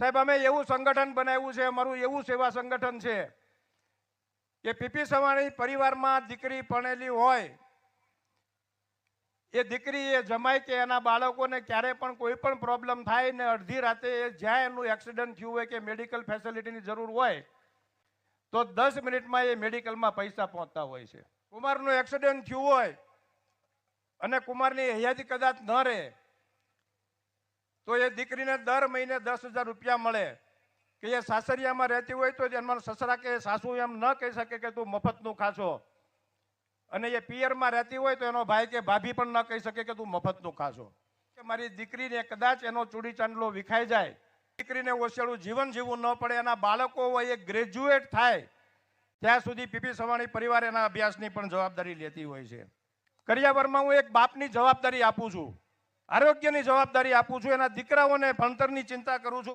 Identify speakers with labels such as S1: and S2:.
S1: સાહેબ અમે એવું સંગઠન બનાવ્યું છે, અમારું એવું સેવા સંગઠન છે કે પીપી સવાણી પરિવારમાં દીકરી ભણેલી હોય, એ દીકરી એ જમાય કે એના બાળકોને ક્યારે પણ કોઈ પણ પ્રોબ્લેમ થાય ને અડધી રાતે જ્યાં એનું એક્સિડન્ટ થયું હોય કે મેડિકલ ફેસિલિટીની જરૂર હોય તો 10 મિનિટમાં એ મેડિકલમાં પૈસા પહોંચતા હોય છે. કુમારનું એક્સિડન્ટ થયું હોય અને કુમારની હયાતી કદાચ ન રહે તો એ દીકરીને દર મહિને 10,000 રૂપિયા મળે. કે એ સાસરિયામાં રહેતી હોય તો એમાં સસરા કે સાસુ એમ ન કહી શકે કે તું મફતનું ખાશો, અને એ પિયરમાં રહેતી હોય તો એનો ભાઈ કે ભાભી પણ ન કહી શકે કે તું મફતનું ખાશો. કે મારી દીકરીને કદાચ એનો ચૂડી ચાંદલો વિખાઈ જાય, દીકરીને ઓછેલું જીવન જીવવું ન પડે, એના બાળકો હોય એ ગ્રેજ્યુએટ થાય ત્યાં સુધી પીપી સવાણી પરિવાર એના અભ્યાસની પણ જવાબદારી લેતી હોય છે. કરિયાવરમાં હું એક બાપની જવાબદારી આપું છું, આરોગ્યની જવાબદારી આપું છું, એના દીકરાઓને ભણતરની ચિંતા કરું છું.